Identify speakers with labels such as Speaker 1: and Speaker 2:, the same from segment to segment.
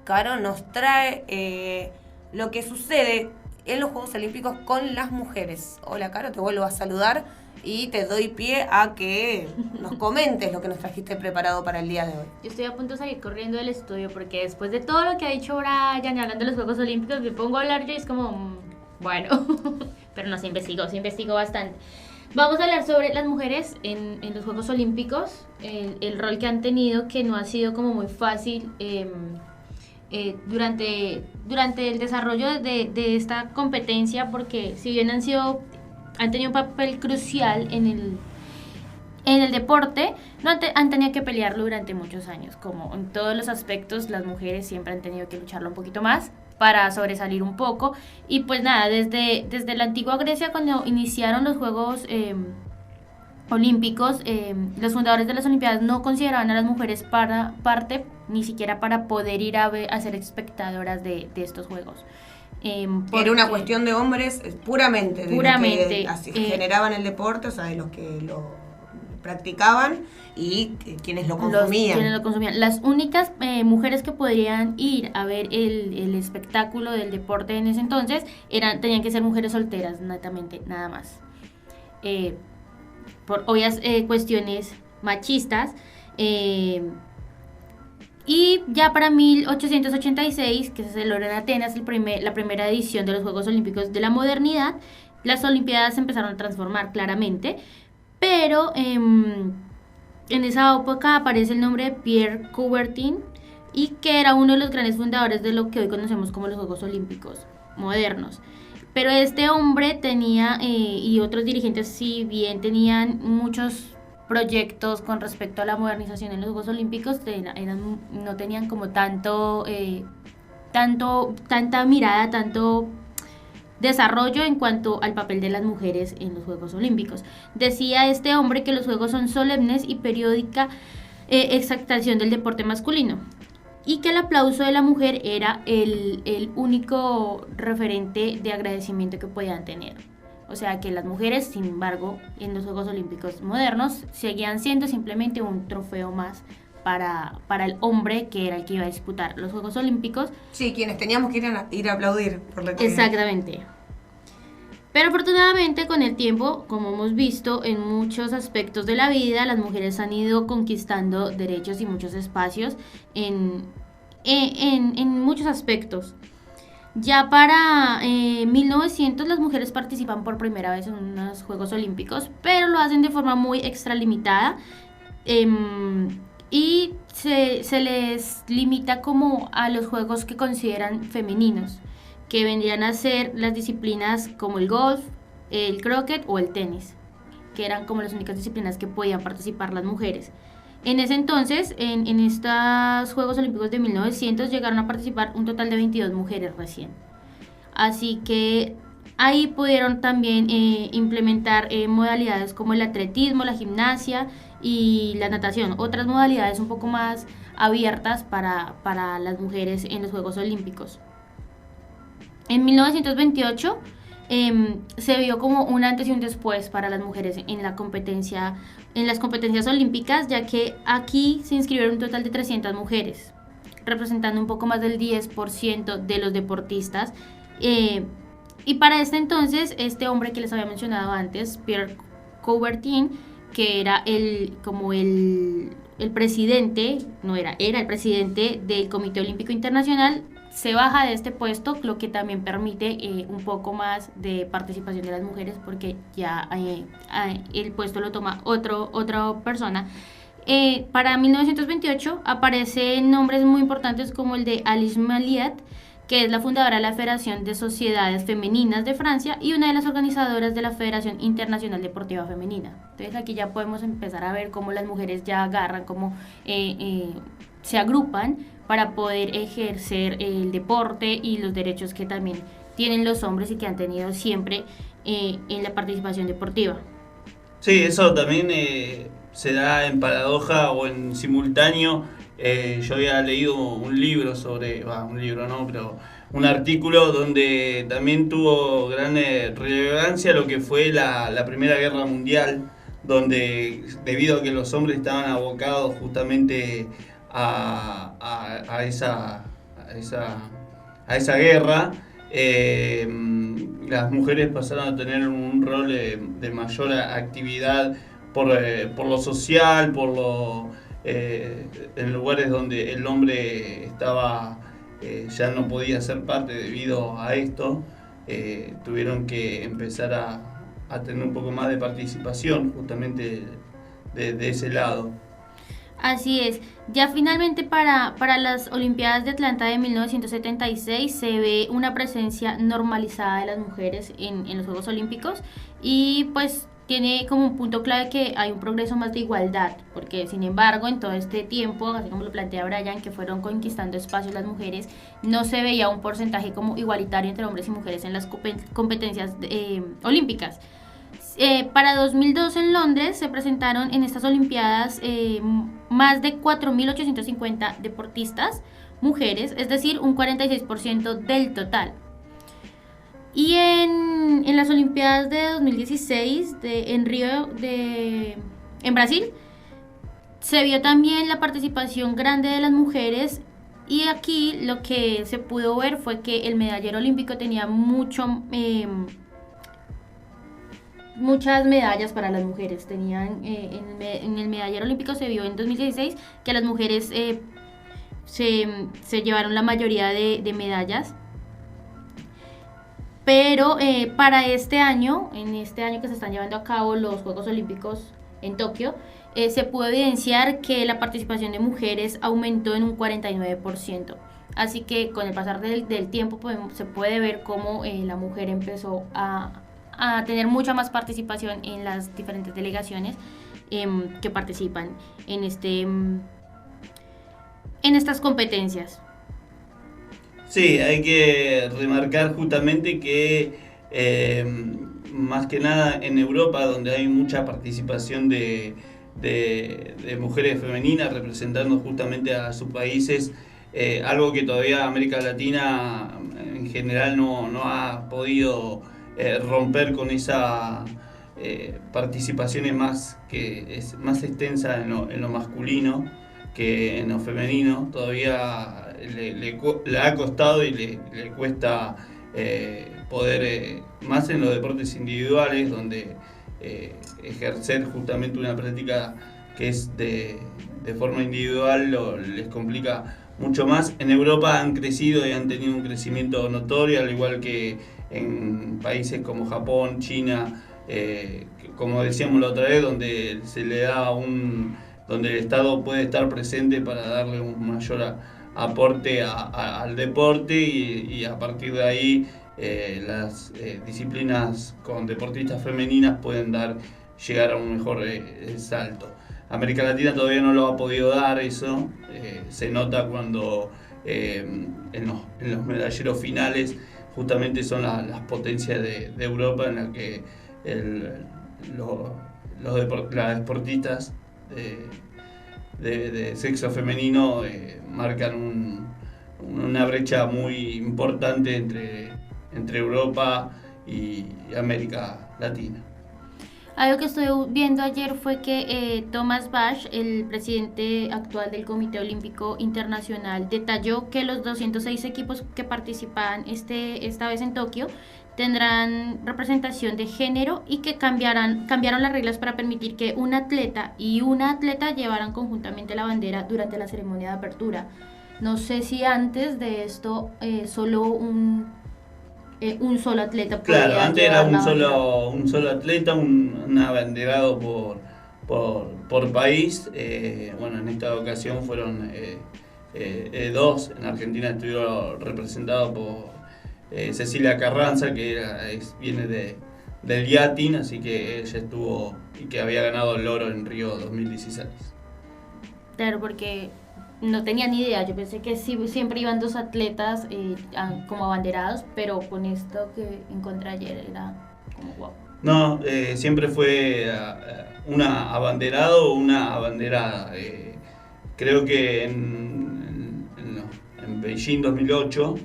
Speaker 1: Caro nos trae lo que sucede en los Juegos Olímpicos con las mujeres. Hola, Caro, te vuelvo a saludar y te doy pie a que nos comentes lo que nos trajiste preparado para el día de hoy.
Speaker 2: Yo estoy a punto de salir corriendo del estudio porque después de todo lo que ha dicho Brian hablando de los Juegos Olímpicos, me pongo a hablar yo y es como, bueno, pero no, se investigó bastante. Vamos a hablar sobre las mujeres en los Juegos Olímpicos, el rol que han tenido, que no ha sido como muy fácil durante el desarrollo de esta competencia, porque si bien han tenido un papel crucial en el deporte, no han tenido que pelearlo durante muchos años. Como en todos los aspectos, las mujeres siempre han tenido que lucharlo un poquito más para sobresalir un poco. Y pues nada, desde la antigua Grecia, cuando iniciaron los Juegos Olímpicos, los fundadores de las Olimpiadas no consideraban a las mujeres para parte, ni siquiera para poder ir a ser espectadoras de estos Juegos.
Speaker 1: Era una cuestión de hombres puramente, de los que generaban el deporte, o sea, de los que lo practicaban y quienes lo consumían.
Speaker 2: Las únicas mujeres que podrían ir a ver el espectáculo del deporte en ese entonces tenían que ser mujeres solteras, netamente, nada más. Por obvias cuestiones machistas. Y ya para 1886, que se celebró en Atenas la primera edición de los Juegos Olímpicos de la modernidad, las Olimpiadas se empezaron a transformar claramente, pero en esa época aparece el nombre de Pierre Coubertin, y que era uno de los grandes fundadores de lo que hoy conocemos como los Juegos Olímpicos modernos. Pero este hombre tenía, y otros dirigentes, si bien tenían muchos proyectos con respecto a la modernización en los Juegos Olímpicos, no tenían como tanta mirada, tanto desarrollo en cuanto al papel de las mujeres en los Juegos Olímpicos. Decía este hombre que los Juegos son solemnes y periódica exaltación del deporte masculino, y que el aplauso de la mujer era el único referente de agradecimiento que podían tener. O sea que las mujeres, sin embargo, en los Juegos Olímpicos modernos seguían siendo simplemente un trofeo más para el hombre, que era el que iba a disputar los Juegos Olímpicos.
Speaker 1: Sí, quienes teníamos que ir a aplaudir. Por lo que...
Speaker 2: Exactamente. Pero afortunadamente con el tiempo, como hemos visto en muchos aspectos de la vida, las mujeres han ido conquistando derechos y muchos espacios en muchos aspectos. Ya para 1900 las mujeres participan por primera vez en unos Juegos Olímpicos, pero lo hacen de forma muy extralimitada, y se les limita como a los juegos que consideran femeninos, que vendrían a ser las disciplinas como el golf, el croquet o el tenis, que eran como las únicas disciplinas que podían participar las mujeres. En ese entonces, en estos Juegos Olímpicos de 1900, llegaron a participar un total de 22 mujeres recién. Así que ahí pudieron también implementar modalidades como el atletismo, la gimnasia y la natación, otras modalidades un poco más abiertas para las mujeres en los Juegos Olímpicos. En 1928 se vio como un antes y un después para las mujeres en las competencias olímpicas, ya que aquí se inscribieron un total de 300 mujeres, representando un poco más del 10% de los deportistas. Y para este entonces, este hombre que les había mencionado antes, Pierre Coubertin, que era el presidente, era el presidente del Comité Olímpico Internacional, se baja de este puesto, lo que también permite un poco más de participación de las mujeres, porque ya el puesto lo toma otra persona. Para 1928 aparecen nombres muy importantes como el de Alice Maliat, que es la fundadora de la Federación de Sociedades Femeninas de Francia y una de las organizadoras de la Federación Internacional Deportiva Femenina. Entonces aquí ya podemos empezar a ver cómo las mujeres ya agarran, cómo se agrupan para poder ejercer el deporte y los derechos que también tienen los hombres y que han tenido siempre en la participación deportiva.
Speaker 3: Sí, eso también se da en paradoja o en simultáneo. Yo había leído un libro pero un artículo donde también tuvo gran relevancia lo que fue la Primera Guerra Mundial, donde debido a que los hombres estaban abocados justamente a esa guerra, las mujeres pasaron a tener un rol de mayor actividad por lo social, en lugares donde el hombre estaba ya no podía ser parte debido a esto, tuvieron que empezar a tener un poco más de participación justamente de ese lado.
Speaker 2: Así es. Ya finalmente para las Olimpiadas de Atlanta de 1976 se ve una presencia normalizada de las mujeres en los Juegos Olímpicos, y pues tiene como un punto clave que hay un progreso más de igualdad, porque sin embargo en todo este tiempo, así como lo plantea Brian, que fueron conquistando espacios las mujeres, no se veía un porcentaje como igualitario entre hombres y mujeres en las competencias olímpicas. Para 2002 en Londres se presentaron en estas Olimpiadas más de 4.850 deportistas mujeres, es decir, un 46% del total. Y en las Olimpiadas de 2016 en Río, en Brasil, se vio también la participación grande de las mujeres, y aquí lo que se pudo ver fue que el medallero olímpico tenía muchas medallas para las mujeres. Tenían en el medallero olímpico se vio en 2016 que las mujeres se llevaron la mayoría de medallas. Pero para este año, en este año que se están llevando a cabo los Juegos Olímpicos en Tokio, se pudo evidenciar que la participación de mujeres aumentó en un 49%. Así que con el pasar del tiempo se puede ver cómo la mujer empezó a tener mucha más participación en las diferentes delegaciones que participan en estas competencias.
Speaker 3: Sí, hay que remarcar justamente que más que nada en Europa, donde hay mucha participación de mujeres femeninas representando justamente a sus países, algo que todavía América Latina en general no ha podido romper con esa participación más extensa en lo masculino que en lo femenino. Todavía le ha costado y le cuesta poder, más en los deportes individuales, donde ejercer justamente una práctica que es de forma individual les complica mucho más. En Europa han crecido y han tenido un crecimiento notorio, al igual que en países como Japón, China, como decíamos la otra vez, donde se le da donde el Estado puede estar presente para darle un mayor aporte al deporte, y a partir de ahí las disciplinas con deportistas femeninas pueden llegar a un mejor salto. América Latina todavía no lo ha podido dar eso, se nota cuando en los medalleros finales justamente son las potencias de Europa, en las que las deportistas de sexo femenino marcan una brecha muy importante entre Europa y América Latina.
Speaker 2: Algo que estuve viendo ayer fue que Thomas Bach, el presidente actual del Comité Olímpico Internacional, detalló que los 206 equipos que participan esta vez en Tokio tendrán representación de género, y que cambiaron las reglas para permitir que un atleta y una atleta llevaran conjuntamente la bandera durante la ceremonia de apertura. No sé si antes de esto solo un solo atleta podía.
Speaker 3: Claro, antes era un solo atleta, un abanderado por país. Bueno, en esta ocasión fueron dos. En Argentina estuvieron representados por Cecilia Carranza, que viene del Yatin, así que ella estuvo y que había ganado el oro en Río 2016.
Speaker 2: Claro, porque no tenía ni idea, yo pensé que siempre iban dos atletas como abanderados, pero con esto que encontré ayer era como wow.
Speaker 3: No, siempre fue una abanderado o una abanderada. Creo que en Beijing 2008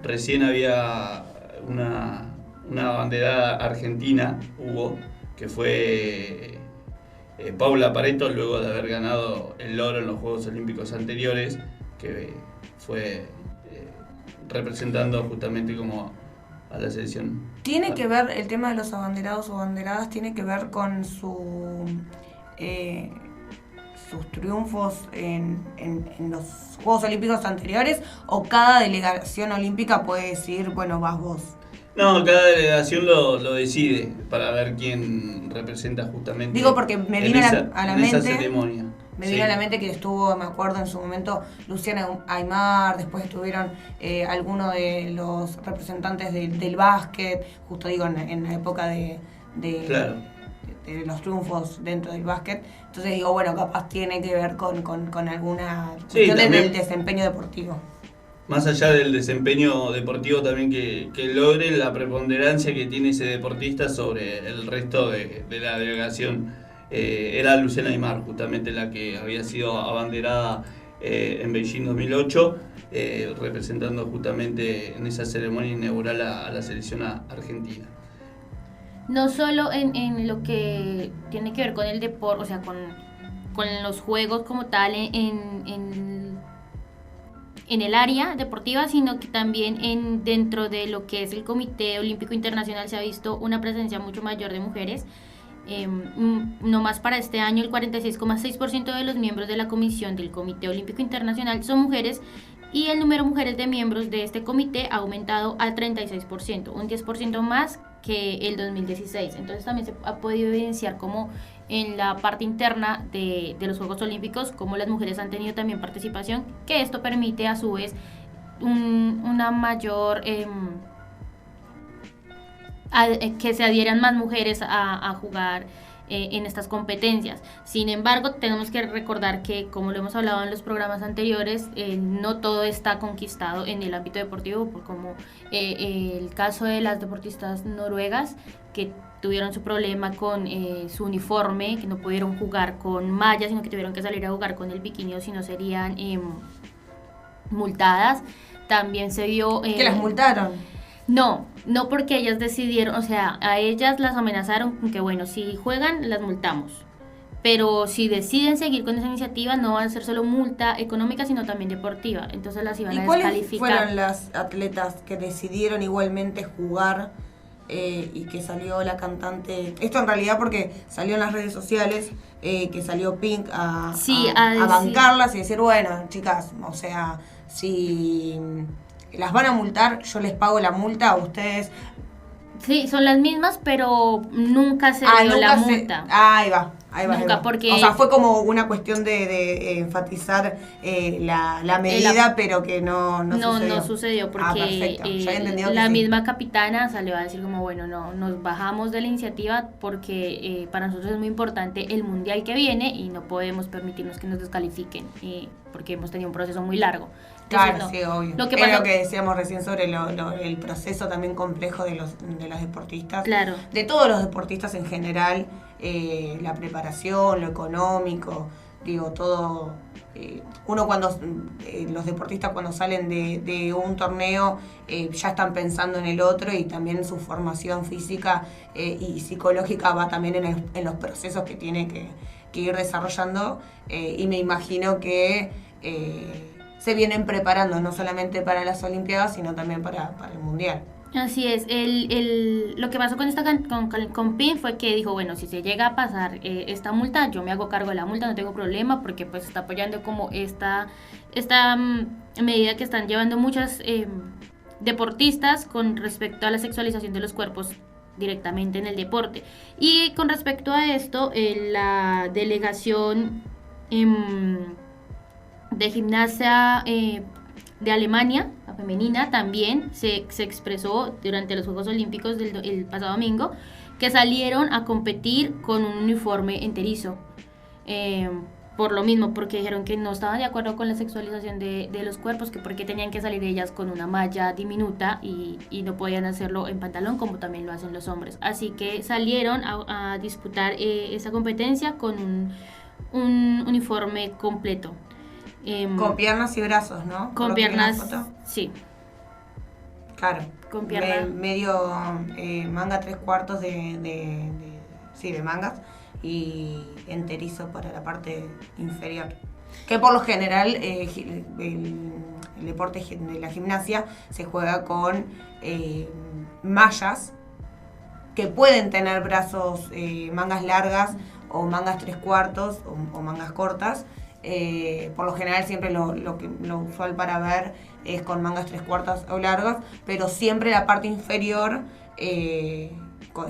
Speaker 3: recién había una abanderada argentina, hubo, que fue Paula Pareto, luego de haber ganado el oro en los Juegos Olímpicos anteriores, que fue representando justamente como a la selección.
Speaker 1: Tiene que ver el tema de los abanderados o abanderadas, tiene que ver con sus triunfos en los Juegos Olímpicos anteriores, o cada delegación olímpica puede decir, bueno, vas vos.
Speaker 3: No, cada delegación lo decide para ver quién representa justamente.
Speaker 1: Digo porque me vino a la mente.
Speaker 3: Esa ceremonia.
Speaker 1: Me vino a la mente que estuvo, me acuerdo en su momento, Luciana Aymar, después estuvieron algunos de los representantes del básquet, justo digo en la época de los triunfos dentro del básquet. Entonces digo, bueno, capaz tiene que ver con alguna cuestión del desempeño deportivo.
Speaker 3: Más allá del desempeño deportivo también que logre la preponderancia que tiene ese deportista sobre el resto de la delegación. Era Luciana Aymar justamente la que había sido abanderada en Beijing 2008, representando justamente en esa ceremonia inaugural a la selección argentina.
Speaker 2: No solo en lo que tiene que ver con el deporte, o sea, con los juegos como tal, en el área deportiva, sino que también dentro de lo que es el Comité Olímpico Internacional se ha visto una presencia mucho mayor de mujeres. No más para este año, el 46,6% de los miembros de la comisión del Comité Olímpico Internacional son mujeres, y el número de mujeres de miembros de este comité ha aumentado al 36%, un 10% más que el 2016. Entonces también se ha podido evidenciar como en la parte interna de los Juegos Olímpicos, como las mujeres han tenido también participación, que esto permite a su vez una mayor... que se adhieran más mujeres a jugar en estas competencias. Sin embargo, tenemos que recordar que, como lo hemos hablado en los programas anteriores, no todo está conquistado en el ámbito deportivo, como el caso de las deportistas noruegas que tuvieron su problema con su uniforme, que no pudieron jugar con mallas, sino que tuvieron que salir a jugar con el bikini, o si no serían multadas. También se vio...
Speaker 1: ¿Que las multaron?
Speaker 2: No porque ellas decidieron, o sea, a ellas las amenazaron con que, bueno, si juegan, las multamos. Pero si deciden seguir con esa iniciativa, no va a ser solo multa económica, sino también deportiva. Entonces las iban a descalificar.
Speaker 1: ¿Y cuáles fueron las atletas que decidieron igualmente jugar y que salió la cantante? Esto en realidad porque salió en las redes sociales, que salió Pink a bancarlas y decir, bueno, chicas, o sea, si... las van a multar, yo les pago la multa a ustedes.
Speaker 2: Sí, son las mismas, pero nunca se dio la multa.
Speaker 1: Ahí va.
Speaker 2: Nunca, porque...
Speaker 1: O sea, fue como una cuestión de enfatizar la medida, pero que no sucedió.
Speaker 2: No sucedió porque la misma capitana salió a decir como, bueno, no, nos bajamos de la iniciativa porque para nosotros es muy importante el mundial que viene y no podemos permitirnos que nos descalifiquen porque hemos tenido un proceso muy largo.
Speaker 1: Entonces,
Speaker 2: claro,
Speaker 1: sí, obvio.
Speaker 2: Lo que
Speaker 1: es
Speaker 2: pasa...
Speaker 1: lo que decíamos recién sobre el proceso también complejo de los deportistas.
Speaker 2: Claro.
Speaker 1: De todos los deportistas en general, la preparación, lo económico, digo, todo. Uno cuando, los deportistas cuando salen de un torneo ya están pensando en el otro, y también su formación física y psicológica va también en los procesos que tiene que ir desarrollando, y me imagino que... se vienen preparando no solamente para las Olimpiadas, sino también para el Mundial.
Speaker 2: Así es. Lo que pasó con PIN fue que dijo, bueno, si se llega a pasar esta multa, yo me hago cargo de la multa, no tengo problema, porque pues está apoyando como esta medida que están llevando muchas deportistas con respecto a la sexualización de los cuerpos directamente en el deporte. Y con respecto a esto, la delegación de gimnasia de Alemania, la femenina, también se expresó durante los Juegos Olímpicos el pasado domingo, que salieron a competir con un uniforme enterizo, por lo mismo, porque dijeron que no estaban de acuerdo con la sexualización de los cuerpos, que porque tenían que salir ellas con una malla diminuta y no podían hacerlo en pantalón como también lo hacen los hombres. Así que salieron a disputar esa competencia con un uniforme completo.
Speaker 1: Con piernas y brazos, ¿no?
Speaker 2: Con piernas, sí.
Speaker 1: Claro.
Speaker 2: Con piernas.
Speaker 1: Medio manga 3/4 de mangas, y enterizo para la parte inferior. Que por lo general el deporte de la gimnasia se juega con mallas que pueden tener brazos, mangas largas o mangas 3/4 o mangas cortas. Por lo general siempre lo usual para ver es con mangas 3/4 o largas, pero siempre la parte inferior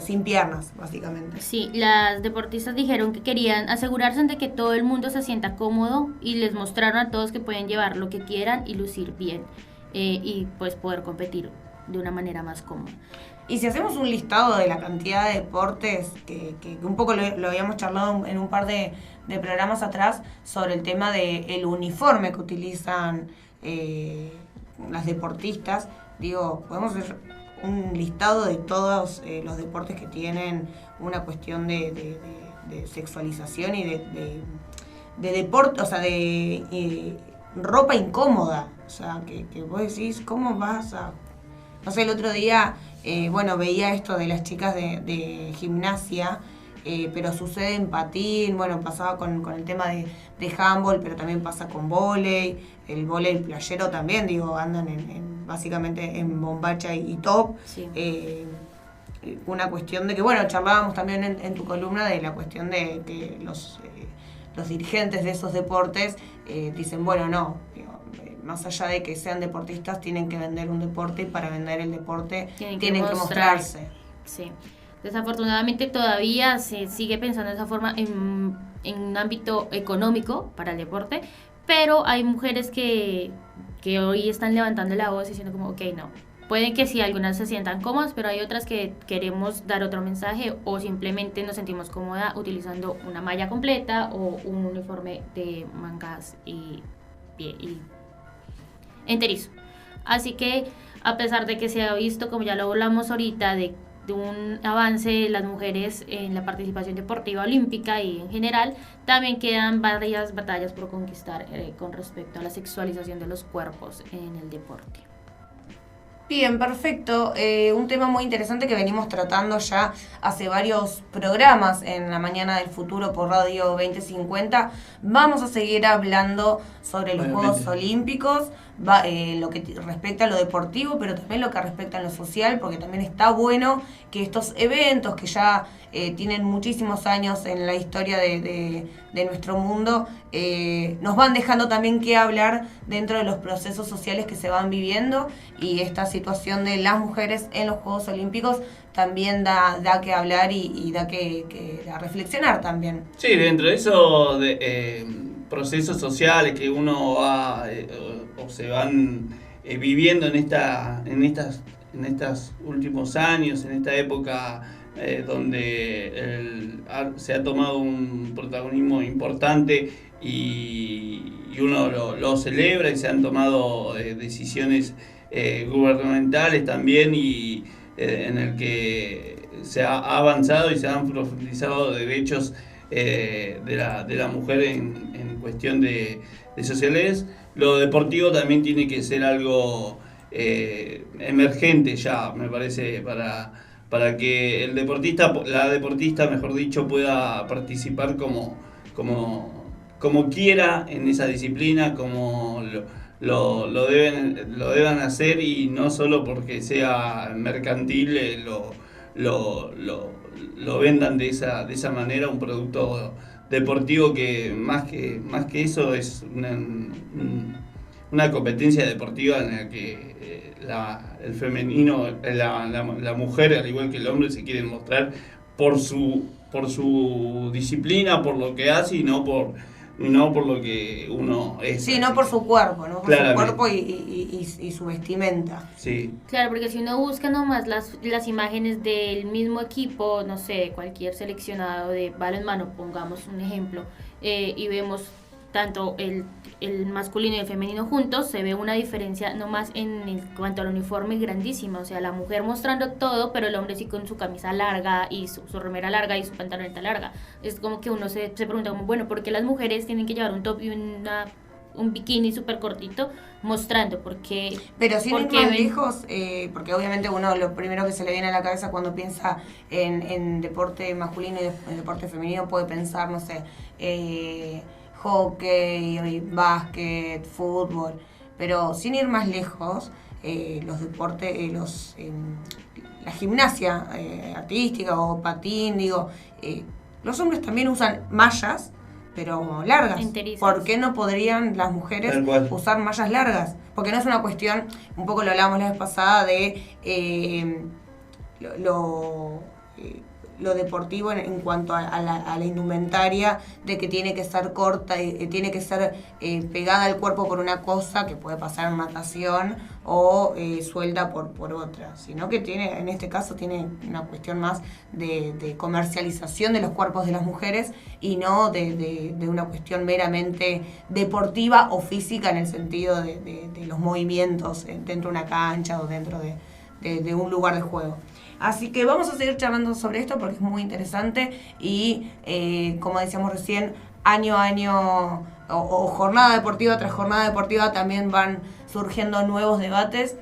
Speaker 1: sin piernas, básicamente.
Speaker 2: Sí, las deportistas dijeron que querían asegurarse de que todo el mundo se sienta cómodo y les mostraron a todos que pueden llevar lo que quieran y lucir bien y pues poder competir de una manera más cómoda.
Speaker 1: Y si hacemos un listado de la cantidad de deportes, que un poco lo habíamos charlado en un par de programas atrás, sobre el tema del uniforme que utilizan las deportistas, digo, podemos hacer un listado de todos los deportes que tienen una cuestión de sexualización y de deporte, o sea, de ropa incómoda. O sea, que vos decís, ¿cómo vas a...? No sé, el otro día, veía esto de las chicas de gimnasia, pero sucede en patín, pasaba con el tema de handball, pero también pasa con vóley, el vóley playero también, andan básicamente en bombacha y top.
Speaker 2: Sí.
Speaker 1: Una cuestión de que, charlábamos también en tu columna de la cuestión de que los dirigentes de esos deportes dicen, más allá de que sean deportistas, tienen que vender un deporte y para vender el deporte tienen que mostrarse.
Speaker 2: Sí. Desafortunadamente todavía se sigue pensando de esa forma en un ámbito económico para el deporte, pero hay mujeres que hoy están levantando la voz diciendo como, ok, no. Pueden que sí, algunas se sientan cómodas, pero hay otras que queremos dar otro mensaje o simplemente nos sentimos cómodas utilizando una malla completa o un uniforme de mangas y enterizo. Así que a pesar de que se ha visto, como ya lo hablamos ahorita, de un avance de las mujeres en la participación deportiva olímpica y en general, también quedan varias batallas por conquistar con respecto a la sexualización de los cuerpos en el deporte.
Speaker 1: Bien, perfecto. Un tema muy interesante que venimos tratando ya hace varios programas en La Mañana del Futuro por Radio 2050. Vamos a seguir hablando sobre los Juegos Olímpicos, lo que respecta a lo deportivo, pero también lo que respecta a lo social, porque también está bueno que estos eventos que ya tienen muchísimos años en la historia de nuestro mundo, nos van dejando también que hablar dentro de los procesos sociales que se van viviendo, y esta situación de las mujeres en los Juegos Olímpicos también da que hablar y da que a reflexionar también.
Speaker 3: Sí, dentro de eso de procesos sociales que uno va o se van viviendo en estos últimos años, en esta época donde se ha tomado un protagonismo importante y uno lo celebra, y se han tomado decisiones gubernamentales también, y en el que se ha avanzado y se han profundizado derechos de la mujer en cuestión de sociales. Lo deportivo también tiene que ser algo emergente ya, me parece, para que la deportista, mejor dicho, pueda participar como quiera en esa disciplina, como lo deban hacer, y no solo porque sea mercantil lo vendan de esa manera, un producto deportivo que más que eso es una competencia deportiva en la que el femenino, la mujer, al igual que el hombre, se quieren mostrar por su disciplina, por lo que hace, y no por lo que uno es.
Speaker 1: Sí, no por su cuerpo, ¿no? Por su cuerpo y su vestimenta.
Speaker 3: Sí.
Speaker 2: Claro, porque si uno busca nomás las imágenes del mismo equipo, no sé, cualquier seleccionado de balonmano, pongamos un ejemplo, y vemos tanto el masculino y el femenino juntos, se ve una diferencia nomás en cuanto al uniforme grandísima. O sea, la mujer mostrando todo, pero el hombre sí con su camisa larga y su remera larga y su pantaloneta larga. Es como que uno se pregunta como, bueno, ¿por qué las mujeres tienen que llevar un top y un bikini súper cortito mostrando? Porque
Speaker 1: pero sin ir más lejos, porque obviamente uno lo primero que se le viene a la cabeza cuando piensa en deporte masculino y en deporte femenino puede pensar, no sé, hockey, básquet, fútbol, pero sin ir más lejos, los deportes, la gimnasia artística o patín, los hombres también usan mallas, pero largas.
Speaker 2: Enterizas.
Speaker 1: ¿Por qué no podrían las mujeres usar mallas largas? Porque no es una cuestión, un poco lo hablábamos la vez pasada, de lo deportivo en cuanto a la indumentaria, de que tiene que ser corta, tiene que ser pegada al cuerpo por una cosa que puede pasar en natación o suelta por otra, sino que en este caso tiene una cuestión más de comercialización de los cuerpos de las mujeres y no de una cuestión meramente deportiva o física en el sentido de los movimientos dentro de una cancha o dentro de un lugar de juego. Así que vamos a seguir charlando sobre esto porque es muy interesante y, como decíamos recién, año a año o jornada deportiva tras jornada deportiva también van surgiendo nuevos debates.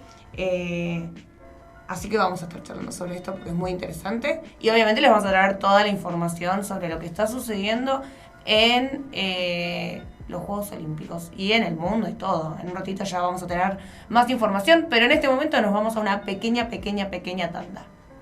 Speaker 1: Así que vamos a estar charlando sobre esto porque es muy interesante y obviamente les vamos a traer toda la información sobre lo que está sucediendo en los Juegos Olímpicos y en el mundo y todo. En un ratito ya vamos a tener más información, pero en este momento nos vamos a una pequeña tanda.